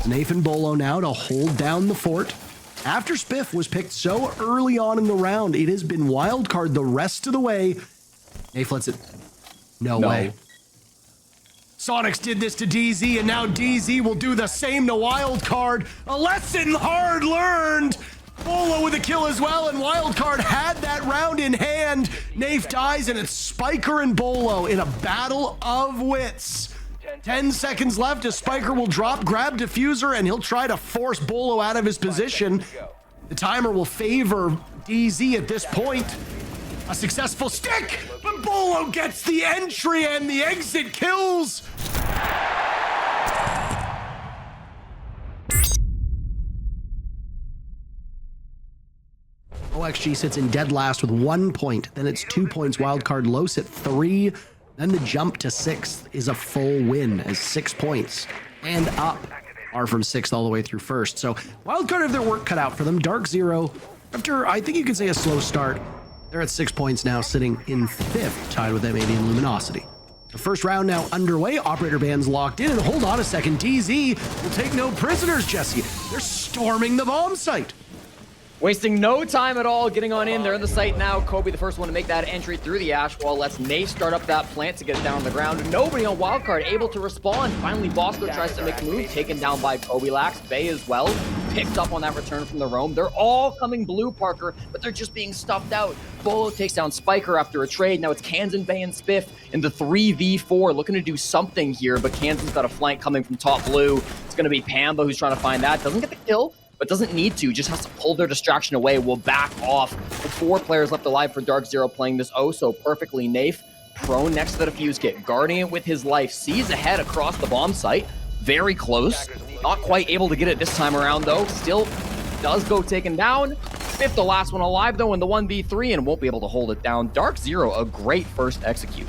It's Nathan Beaulo now to hold down the fort. After Spiff was picked so early on in the round, it has been Wildcard the rest of the way. Nafe lets it. No way. Sonics did this to DZ, and now DZ will do the same to Wildcard. A lesson hard learned. Beaulo with a kill as well, and Wildcard had that round in hand. Nafe dies, and it's Spiker and Beaulo in a battle of wits. 10 seconds left as Spiker will drop, grab Diffuser, and he'll try to force Beaulo out of his position. The timer will favor DZ at this point. A successful stick, but Beaulo gets the entry and the exit kills. OXG sits in dead last with 1 point. Then it's 2 points. Wildcard Los at 3. Then the jump to 6th is a full win as 6 points and up are from 6th all the way through 1st. So Wildcard have their work cut out for them. DarkZero, after I think you could say a slow start, they're at 6 points now, sitting in 5th, tied with M80 and Luminosity. The first round now underway. Operator bands locked in, and hold on a second. DZ will take no prisoners, Jesse. They're storming the bomb site. Wasting no time at all, getting on in. They're in the site now. Kobe, the first one to make that entry through the ash wall, lets Nafe start up that plant to get it down on the ground. Nobody on Wildcard able to respond. Finally, Bosco tries to make a move, taken down by Kobe Lax. Bay as well, picked up on that return from the roam. They're all coming blue, Parker, but they're just being stuffed out. Beaulo takes down Spiker after a trade. Now it's Kansan, Bay, and Spiff in the 3v4, looking to do something here, but Kansan's got a flank coming from top blue. It's going to be Pamba who's trying to find that. Doesn't get the kill, but doesn't need to, just has to pull their distraction away. Will back off. With 4 players left alive for DarkZero, playing this oh so perfectly. Nafe prone next to the defuse kit, guarding it with his life, sees ahead across the bomb site, very close, not quite able to get it this time around though, still does go taken down. Fifth, the last one alive though in the 1v3, and won't be able to hold it down. DarkZero, a great first execute.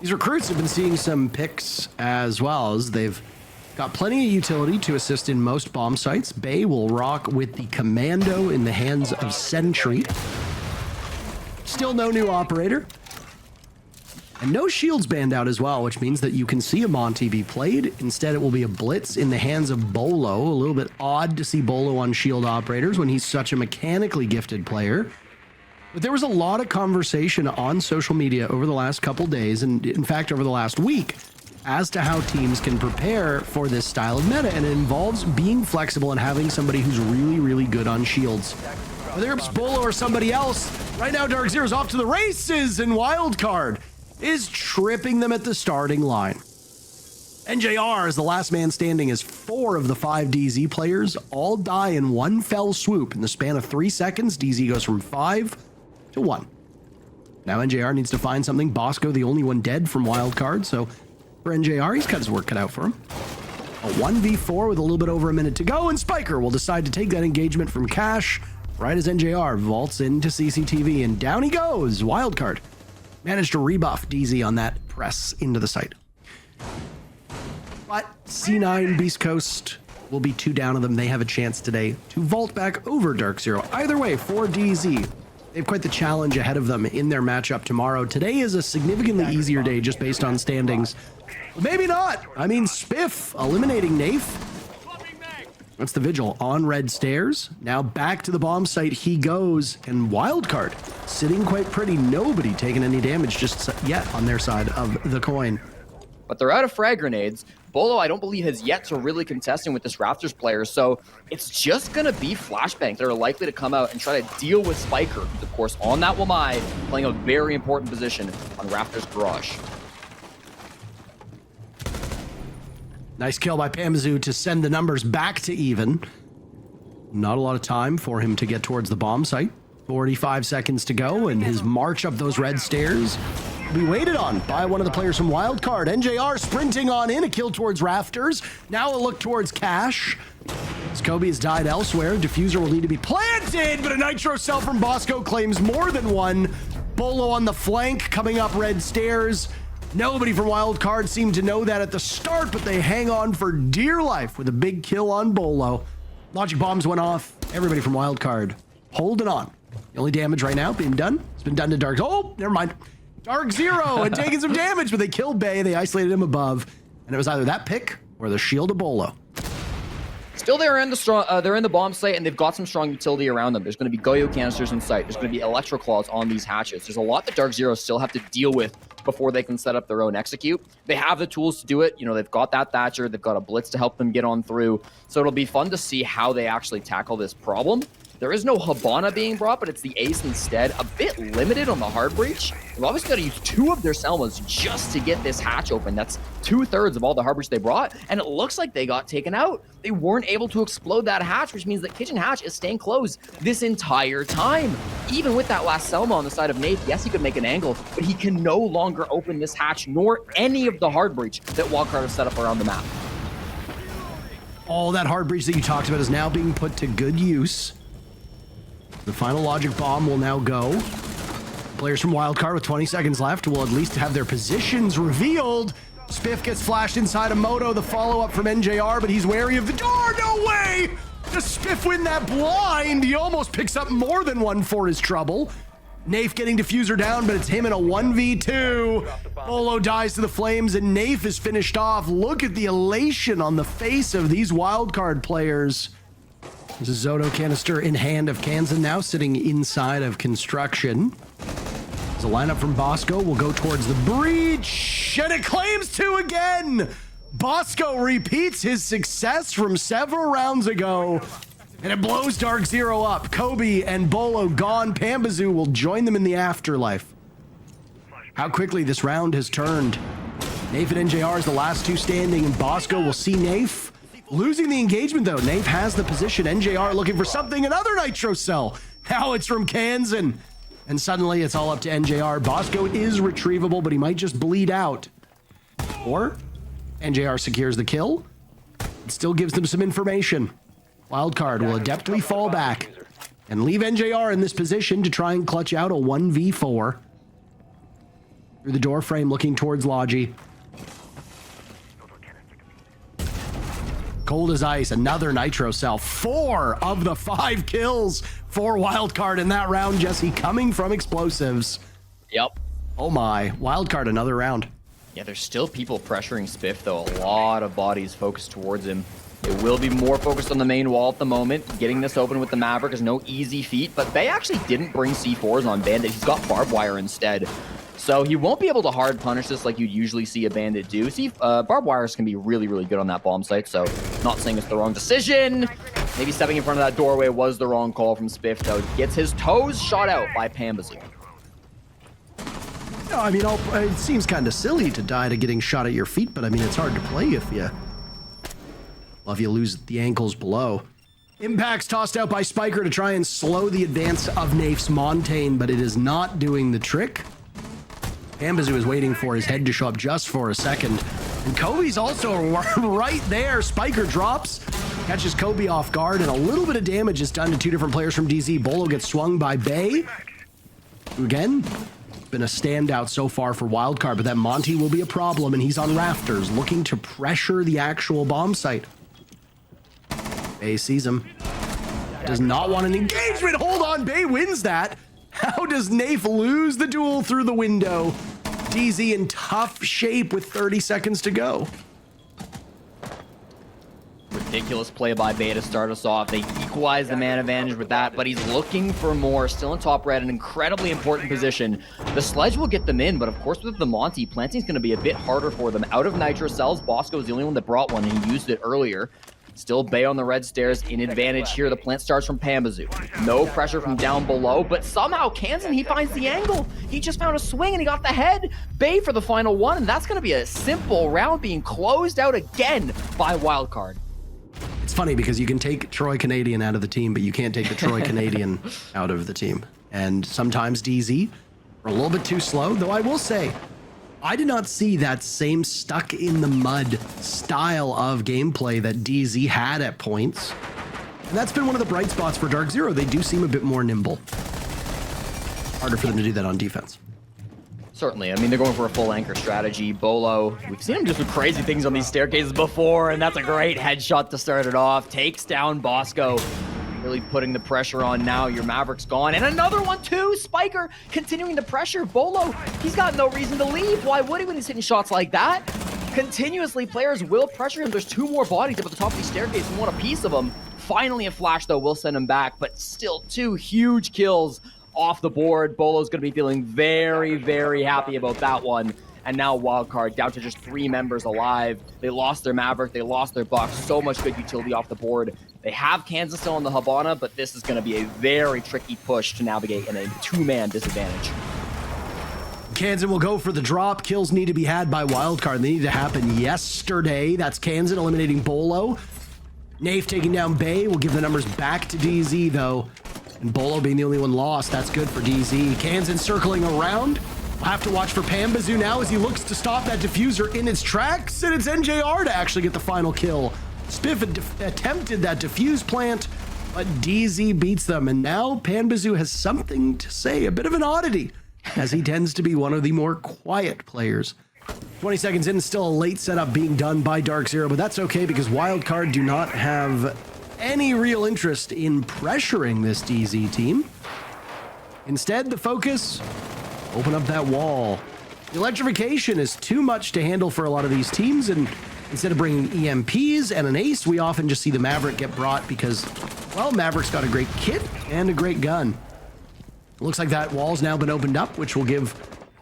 These recruits have been seeing some picks as well, as they've got plenty of utility to assist in most bomb sites. Bay will rock with the Commando in the hands of Sentry. Still no new operator. And no shields banned out as well, which means that you can see a Monty be played. Instead, it will be a blitz in the hands of Beaulo. A little bit odd to see Beaulo on shield operators when he's such a mechanically gifted player. But there was a lot of conversation on social media over the last couple days, and in fact over the last week, as to how teams can prepare for this style of meta, and it involves being flexible and having somebody who's really, really good on shields. Whether it's Beaulo or somebody else, right now DarkZero's off to the races, and Wildcard is tripping them at the starting line. NJR is the last man standing as 4 of the 5 DZ players all die in one fell swoop. In the span of 3 seconds, DZ goes from 5 to 1. Now NJR needs to find something. Bosco, the only one dead from Wildcard, so for NJR, he's got his work cut out for him. A 1v4 with a little bit over a minute to go, and Spiker will decide to take that engagement from Cash right as NJR vaults into CCTV, and down he goes. Wildcard managed to rebuff DZ on that press into the site. But C9 Beast Coast will be 2 down of them. They have a chance today to vault back over DarkZero. Either way, for DZ, they have quite the challenge ahead of them in their matchup tomorrow. Today is a significantly easier day just based on standings. Maybe not. I mean, Spiff eliminating Nafe. That's the Vigil on red stairs. Now back to the bomb site he goes, and Wildcard sitting quite pretty. Nobody taking any damage just yet on their side of the coin. But they're out of frag grenades. Beaulo, I don't believe, has yet to really contesting with this Raptors player, so it's just going to be flashbangs that are likely to come out and try to deal with Spiker, who's, of course, on that Wamai, playing a very important position on Raptors Garage. Nice kill by Pamazoo to send the numbers back to even. Not a lot of time for him to get towards the bomb site. 45 seconds to go, and his march up those red stairs will be waited on by one of the players from Wildcard. NJR sprinting on in, a kill towards Rafters. Now a look towards Cash. As Kobe has died elsewhere, Diffuser will need to be planted, but a Nitro cell from Bosco claims more than one. Beaulo on the flank, coming up red stairs. Nobody from Wildcard seemed to know that at the start, but they hang on for dear life with a big kill on Beaulo. Logic bombs went off. Everybody from Wildcard holding on. The only damage right now being done, it's been done to Dark. Oh, never mind. DarkZero had taken some damage, but they killed Bay. They isolated him above, and it was either that pick or the shield of Beaulo. Still, they're in the bomb site, and they've got some strong utility around them. There's going to be Goyo canisters in sight. There's going to be electro claws on these hatches. There's a lot that DarkZero still have to deal with before they can set up their own execute. They have the tools to do it. You know, they've got that Thatcher. They've got a blitz to help them get on through. So it'll be fun to see how they actually tackle this problem. There is no Hibana being brought, but it's the Ace instead. A bit limited on the hard breach. They've obviously got to use 2 of their Selmas just to get this hatch open. That's 2/3 of all the hard breach they brought, and it looks like they got taken out. They weren't able to explode that hatch, which means that Kitchen Hatch is staying closed this entire time. Even with that last Selma on the side of Nate, yes, he could make an angle, but he can no longer open this hatch, nor any of the hard breach that Wildcard has set up around the map. All that hard breach that you talked about is now being put to good use. The final logic bomb will now go. Players from Wildcard with 20 seconds left will at least have their positions revealed. Spiff gets flashed inside of Moto, the follow-up from NJR, but he's wary of the door. No way! Does Spiff win that blind? He almost picks up more than one for his trouble. Nafe getting diffuser down, but it's him in a 1v2. Beaulo dies to the flames, and Nafe is finished off. Look at the elation on the face of these Wildcard players. There's a Zoto canister in hand of Kansan now sitting inside of construction. There's a lineup from Bosco. Will go towards the breach, and it claims 2 again. Bosco repeats his success from several rounds ago, and it blows DarkZero up. Kobe and Beaulo gone. Pambazoo will join them in the afterlife. How quickly this round has turned. Nafe and NJR is the last 2 standing, and Bosco will see Nafe losing the engagement, though. Nafe has the position. NJR looking for something. Another Nitro Cell. Now it's from Kansan. And suddenly it's all up to NJR. Bosco is retrievable, but he might just bleed out. Or NJR secures the kill. It still gives them some information. Wildcard will adeptly fall back and leave NJR in this position to try and clutch out a 1v4. Through the door frame looking towards Logi. Cold as ice, another Nitro Cell. 4 of the 5 kills for Wildcard in that round, Jesse, coming from explosives. Yep. Oh my, Wildcard another round. Yeah, there's still people pressuring Spiff, though. A lot of bodies focused towards him. It will be more focused on the main wall at the moment. Getting this open with the Maverick is no easy feat, but Bay actually didn't bring C4s on Bandit. He's got barbed wire instead. So he won't be able to hard punish this like you'd usually see a Bandit do. See, barbed wires can be really, really good on that bomb site, so not saying it's the wrong decision. Maybe stepping in front of that doorway was the wrong call from Spiff, though. Gets his toes shot out by Pambazoo. No, I mean, it seems kind of silly to die to getting shot at your feet, but I mean, it's hard to play if you lose the ankles below. Impacts tossed out by Spiker to try and slow the advance of Nafe's Montaigne, but it is not doing the trick. Pambazoo is waiting for his head to show up just for a second. And Kobe's also right there. Spiker drops, catches Kobe off guard, and a little bit of damage is done to 2 different players from DZ. Beaulo gets swung by Bay, who again, been a standout so far for Wildcard, but that Monty will be a problem, and he's on rafters, looking to pressure the actual bomb site. Bay sees him. Does not want an engagement. Hold on, Bay wins that. How does Nafe lose the duel through the window? DZ in tough shape with 30 seconds to go. Ridiculous play by Bay to start us off. They equalize the man advantage with that, but he's looking for more. Still in top red, an incredibly important position. The sledge will get them in, but of course with the Monty, planting's going to be a bit harder for them. Out of Nitro Cells, Bosco is the only one that brought one, and he used it earlier. Still Bay on the red stairs in advantage here. The plant starts from Pambazoo. No pressure from down below, but somehow Kansan, he finds the angle. He just found a swing and he got the head. Bay for the final one, and that's going to be a simple round being closed out again by Wildcard. It's funny because you can take Troy Canadian out of the team, but you can't take the Troy Canadian out of the team. And sometimes DZ are a little bit too slow, though I will say, I did not see that same stuck in the mud style of gameplay that DZ had at points. And that's been one of the bright spots for DarkZero. They do seem a bit more nimble. Harder for them to do that on defense. Certainly. I mean, they're going for a full anchor strategy. Beaulo, we've seen him do some crazy things on these staircases before, and that's a great headshot to start it off. Takes down Bosco. Really putting the pressure on now. Your Maverick's gone. And another one too. Spiker continuing the pressure. Beaulo, he's got no reason to leave. Why would he when he's hitting shots like that? continuously players will pressure him. There's 2 more bodies up at the top of the staircase and want a piece of him. Finally a flash though will send him back, but still 2 huge kills off the board. Beaulo's gonna be feeling very, very happy about that one. And now Wildcard down to just 3 members alive. They lost their Maverick, they lost their Buck. So much good utility off the board. They have Kansas still on the Habana, but this is going to be a very tricky push to navigate in a 2-man disadvantage. Kansan will go for the drop. Kills need to be had by Wildcard. They need to happen yesterday. That's Kansan eliminating Beaulo. Nafe taking down Bay will give the numbers back to DZ, though. And Beaulo being the only one lost, that's good for DZ. Kansan circling around. We'll have to watch for Pambazoo now as he looks to stop that diffuser in its tracks, and it's NJR to actually get the final kill. Spiff attempted that diffuse plant, but DZ beats them, and now Pambazoo has something to say, a bit of an oddity, as he tends to be one of the more quiet players. 20 seconds in, still a late setup being done by DarkZero, but that's okay because Wildcard do not have any real interest in pressuring this DZ team. Instead, the focus, open up that wall. The electrification is too much to handle for a lot of these teams, and instead of bringing EMPs and an ace, we often just see the Maverick get brought because, well, Maverick's got a great kit and a great gun. Looks like that wall's now been opened up, which will give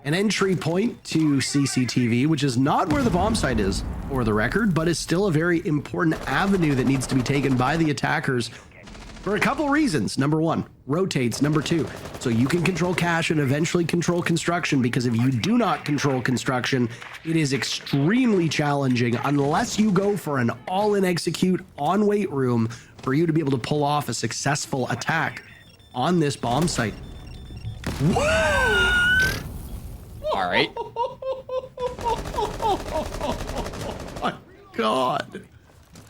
an entry point to CCTV, which is not where the bomb site is, for the record, but is still a very important avenue that needs to be taken by the attackers for a couple reasons. Number 1, rotates. Number 2, so you can control cash and eventually control construction, because if you do not control construction, it is extremely challenging unless you go for an all-in execute on weight room for you to be able to pull off a successful attack on this bomb site. All right. My God.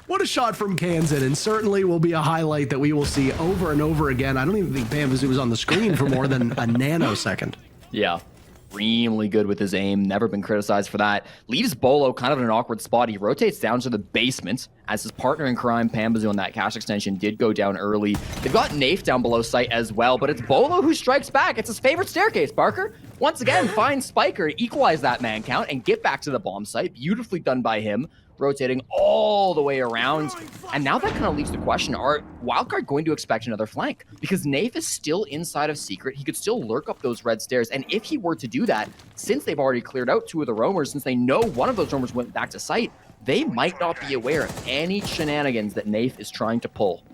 What a shot from Kansan, and certainly will be a highlight that we will see over and over again. I don't even think Pambazoo was on the screen for more than a nanosecond. Yeah. Extremely good with his aim. Never been criticized for that. Leaves Beaulo kind of in an awkward spot. He rotates down to the basement as his partner in crime, Pambazoo, on that cash extension did go down early. They've got Nafe down below site as well, but it's Beaulo who strikes back. It's his favorite staircase, Barker. Once again, finds Spiker to equalize that man count and get back to the bomb site. Beautifully done by him, rotating all the way around. And now that kind of leaves the question, are Wildcard going to expect another flank? Because Nafe is still inside of Secret. He could still lurk up those red stairs. And if he were to do that, since they've already cleared out 2 of the roamers, since they know one of those roamers went back to site, they might not be aware of any shenanigans that Nafe is trying to pull.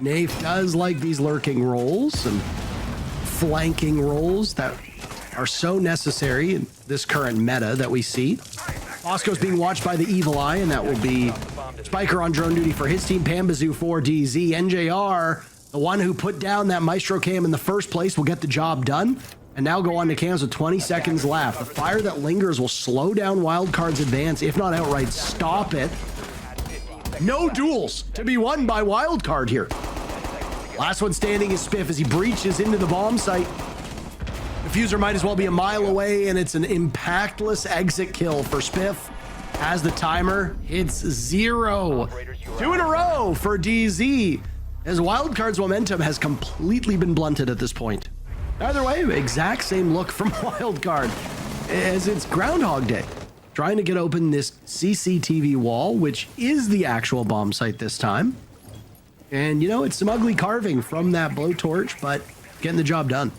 Nafe does like these lurking rolls and flanking rolls that are so necessary in this current meta that we see. Bosco's being watched by the Evil Eye, and that will be Spiker on drone duty for his team, Pambazoo for DZ. NJR, the one who put down that Maestro cam in the first place, will get the job done, and now go on to cams with 20 seconds left. The fire that lingers will slow down Wildcard's advance, if not outright stop it. No duels to be won by Wildcard here. Last one standing is Spiff as he breaches into the bomb site. Diffuser might as well be a mile away, and it's an impactless exit kill for Spiff as the timer hits 0. 2 in a row for DZ, as Wildcard's momentum has completely been blunted at this point. Either way, exact same look from Wildcard as it's Groundhog Day, trying to get open this CCTV wall, which is the actual bomb site this time. And, you know, it's some ugly carving from that blowtorch, but getting the job done.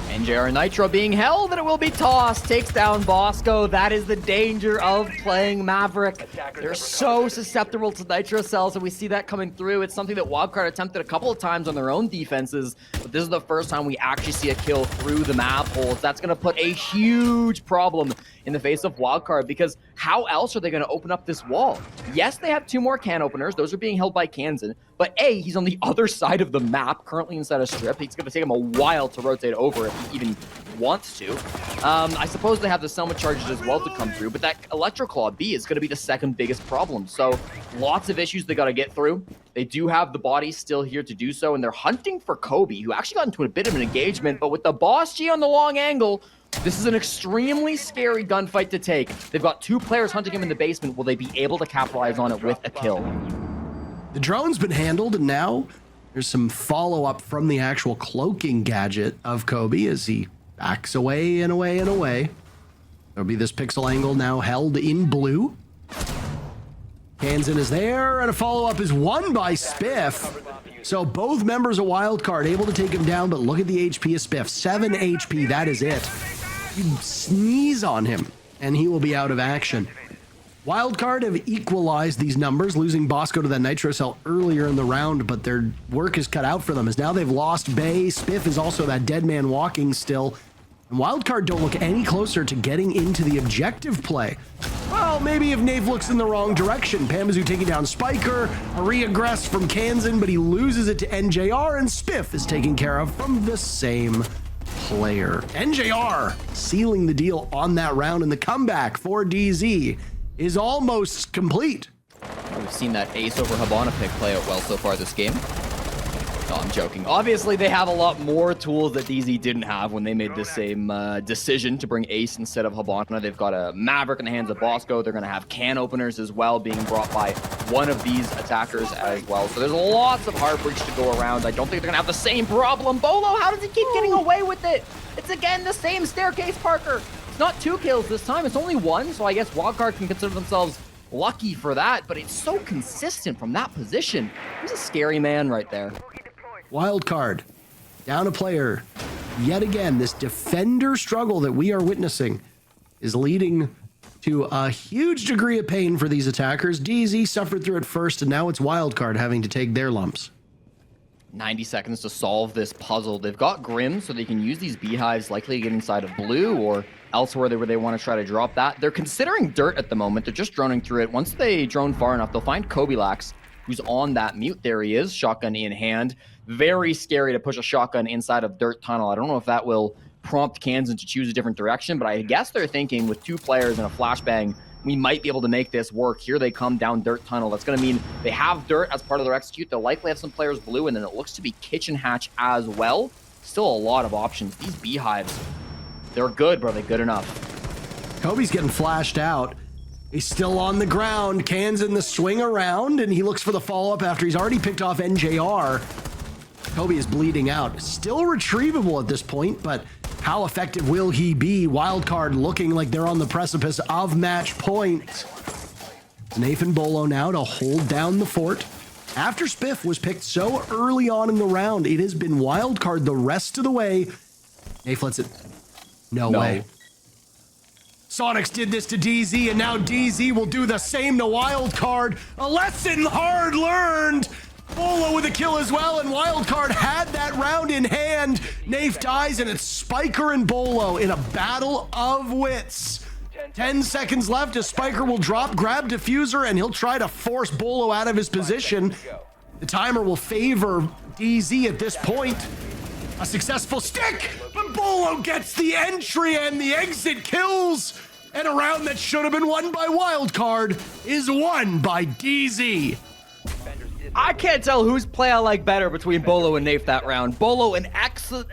NJR Nitro being held, and it will be tossed. Takes down Bosco. That is the danger of playing Maverick. They're so susceptible to Nitro cells, and we see that coming through. It's something that Wildcard attempted a couple of times on their own defenses, but this is the first time we actually see a kill through the map holes. That's going to put a huge problem in the face of Wildcard, because how else are they going to open up this wall? Yes, they have 2 more can openers. Those are being held by Kansan, but A, he's on the other side of the map, currently inside a strip. It's going to take him a while to rotate over if he even wants to. I suppose they have the Selma charges as well to come through, but that Electroclaw B is going to be the second biggest problem. So lots of issues they got to get through. They do have the bodies still here to do so, and they're hunting for Kobe, who actually got into a bit of an engagement, but with the Boss G on the long angle, this is an extremely scary gunfight to take. They've got 2 players hunting him in the basement. Will they be able to capitalize on it with a kill? The drone's been handled, and now there's some follow-up from the actual cloaking gadget of Kobe as he backs away and away and away. There'll be this pixel angle now held in blue. Kansan is there, and a follow-up is won by Spiff. So both members of Wildcard able to take him down, but look at the HP of Spiff. 7 HP, that is it. You sneeze on him, and he will be out of action. Wildcard have equalized these numbers, losing Bosco to that Nitro Cell earlier in the round, but their work is cut out for them, as now they've lost Bay. Spiff is also that dead man walking still. And Wildcard don't look any closer to getting into the objective play. Well, maybe if Nave looks in the wrong direction. Pamazoo taking down Spiker, a reaggress from Kansan, but he loses it to NJR, and Spiff is taken care of from the same player. NJR sealing the deal on that round, and the comeback for DZ is almost complete. We've seen that ace over Habana pick play out well so far this game. No, I'm joking. Obviously, they have a lot more tools that DZ didn't have when they made the same decision to bring ace instead of Habana. They've got a Maverick in the hands of Bosco. They're going to have can openers as well being brought by one of these attackers as well. So there's lots of heartbreaks to go around. I don't think they're going to have the same problem. Beaulo, how does he keep getting away with it? It's again the same staircase, Parker. It's not 2 kills this time. It's only 1. So I guess Wildcard can consider themselves lucky for that. But it's so consistent from that position. He's a scary man right there. Wildcard, down a player. Yet again, this defender struggle that we are witnessing is leading to a huge degree of pain for these attackers. DZ suffered through it first, and now it's Wildcard having to take their lumps. 90 seconds to solve this puzzle. They've got Grim, so they can use these beehives likely to get inside of blue or elsewhere where they want to try to drop that. They're considering dirt at the moment. They're just droning through it. Once they drone far enough, they'll find Kobilax, who's on that mute. There he is, shotgun in hand. Very scary to push a shotgun inside of dirt tunnel. I don't know if that will prompt Kansan to choose a different direction, but I guess they're thinking with 2 players and a flashbang, we might be able to make this work. Here they come down dirt tunnel. That's going to mean they have dirt as part of their execute. They'll likely have some players blue, and then it looks to be kitchen hatch as well. Still a lot of options. These beehives, they're good, but are they good enough? Kobe's getting flashed out. He's still on the ground. Kansan the swing around, and he looks for the follow-up after he's already picked off NJR. Kobe is bleeding out. Still retrievable at this point, but how effective will he be? Wildcard looking like they're on the precipice of match point. Nathan Beaulo now to hold down the fort. After Spiff was picked so early on in the round, it has been Wildcard the rest of the way. Nafe lets it. No way. Sonics did this to DZ, and now DZ will do the same to Wildcard. A lesson hard learned. Beaulo with a kill as well, and Wildcard had that round in hand. Nafe dies, and it's Spiker and Beaulo in a battle of wits. 10 seconds left as Spiker will drop, grab Diffuser, and he'll try to force Beaulo out of his position. The timer will favor DZ at this point. A successful stick, but Beaulo gets the entry and the exit kills. And a round that should have been won by Wildcard is won by DZ. I can't tell whose play I like better between Beaulo and Nafe that round. Beaulo, an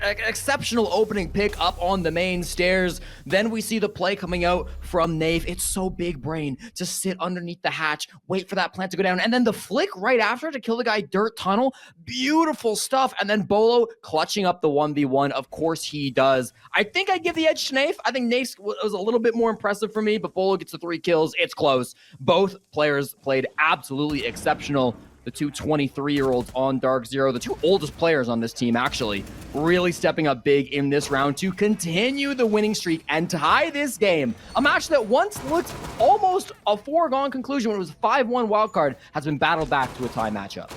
exceptional opening pick up on the main stairs. Then we see the play coming out from Nafe. It's so big brain to sit underneath the hatch, wait for that plant to go down, and then the flick right after to kill the guy dirt tunnel. Beautiful stuff. And then Beaulo clutching up the 1v1. Of course he does. I think I'd give the edge to Nafe. I think Nafe was a little bit more impressive for me, but Beaulo gets the 3 kills. It's close. Both players played absolutely exceptional. The 2 23-year-olds on DarkZero, the 2 oldest players on this team, actually, really stepping up big in this round to continue the winning streak and tie this game. A match that once looked almost a foregone conclusion when it was a 5-1 wildcard has been battled back to a tie matchup.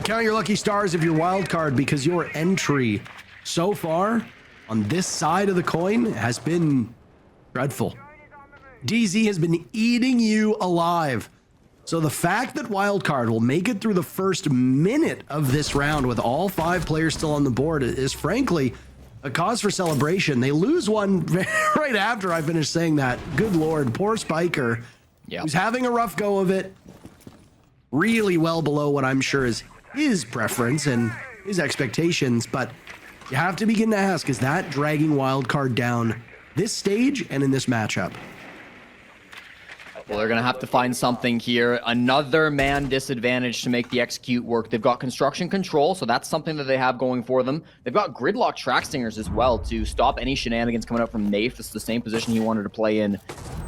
Count your lucky stars if you're Wildcard, because your entry so far on this side of the coin has been dreadful. DZ has been eating you alive. So the fact that Wildcard will make it through the first minute of this round with all 5 players still on the board is frankly a cause for celebration. They lose one right after I finished saying that. Good Lord, poor Spiker, who's having a rough go of it. Really well below what I'm sure is his preference and his expectations, but you have to begin to ask, is that dragging Wildcard down this stage and in this matchup? Well, they're going to have to find something here. Another man disadvantage to make the execute work. They've got construction control, so that's something that they have going for them. They've got gridlock track stingers as well to stop any shenanigans coming up from Nafe. This is the same position he wanted to play in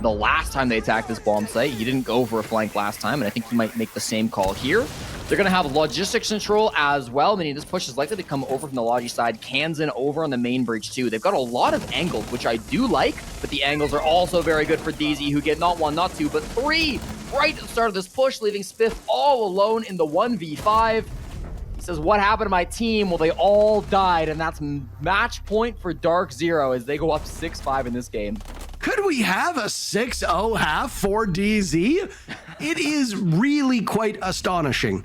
the last time they attacked this bomb site. He didn't go for a flank last time, and I think he might make the same call here. They're going to have logistics control as well, meaning this push is likely to come over from the Logi side. Kansan over on the main breach too. They've got a lot of angles, which I do like, but the angles are also very good for DZ, who get not one, not two, but three right at the start of this push, leaving Spiff all alone in the 1v5. He says, what happened to my team? Well, they all died, and that's match point for DarkZero as they go up 6-5 in this game. Could we have a 6-0 half for DZ? It is really quite astonishing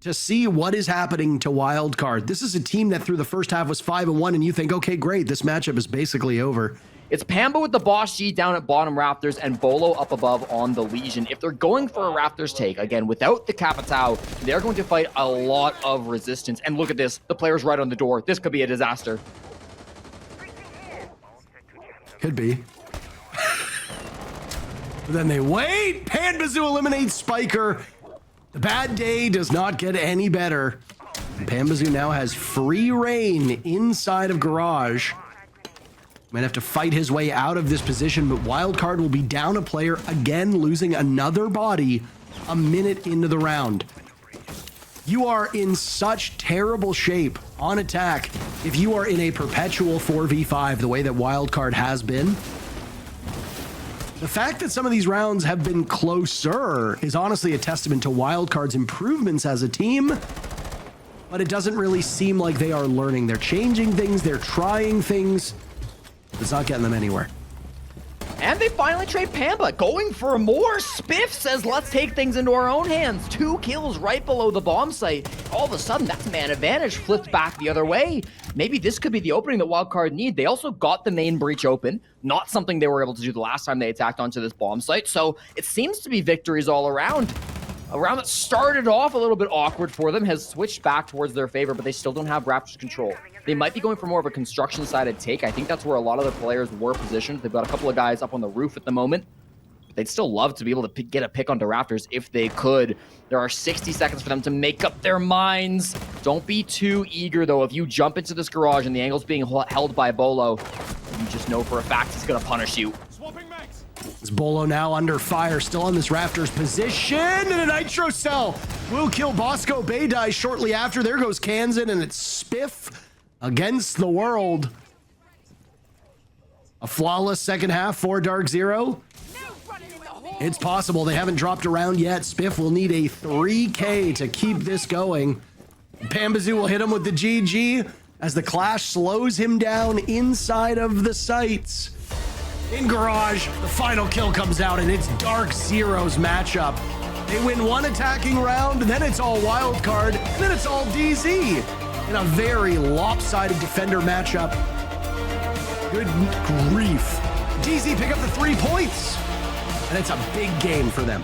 to see what is happening to Wildcard. This is a team that through the first half was 5-1, and you think, okay, great, this matchup is basically over. It's Pamba with the Boss G down at bottom Raptors and Beaulo up above on the Legion. If they're going for a Raptors take, again, without the Capitao, they're going to fight a lot of resistance. And look at this, the player's right on the door. This could be a disaster. Could be. Then they wait. Panbazoo eliminates Spiker. The bad day does not get any better. Panbazoo now has free reign inside of Garage. Might have to fight his way out of this position, but Wildcard will be down a player again, losing another body a minute into the round. You are in such terrible shape on attack if you are in a perpetual 4v5 the way that Wildcard has been. The fact that some of these rounds have been closer is honestly a testament to Wildcard's improvements as a team, but it doesn't really seem like they are learning. They're changing things, they're trying things. It's not getting them anywhere. And they finally trade Pamba, going for more. Spiff says, let's take things into our own hands. 2 kills right below the bomb site. All of a sudden, that's man advantage flipped back the other way. Maybe this could be the opening that Wildcard need. They also got the main breach open, not something they were able to do the last time they attacked onto this bomb site. So it seems to be victories all around. A round that started off a little bit awkward for them has switched back towards their favor, but they still don't have Raptors control. They might be going for more of a construction-sided take. I think that's where a lot of the players were positioned. They've got a couple of guys up on the roof at the moment. They'd still love to be able to get a pick onto Raptors if they could. There are 60 seconds for them to make up their minds. Don't be too eager, though. If you jump into this Garage and the angle's being held by Beaulo, you just know for a fact he's going to punish you. Is Beaulo now under fire, still on this Raptors position, and a Nitro Cell will kill Bosco. Bay dies shortly after. There goes Kansan, and it's Spiff against the world. A flawless second half for DarkZero. It's possible. They haven't dropped around yet. Spiff will need a 3K to keep this going. Panbazoo will hit him with the GG as the clash slows him down inside of the sites. In Garage, the final kill comes out, and it's DarkZero's matchup. They win one attacking round, then it's all Wildcard, and then it's all DZ. In a very lopsided defender matchup. Good grief. DZ pick up the 3 points, and it's a big game for them.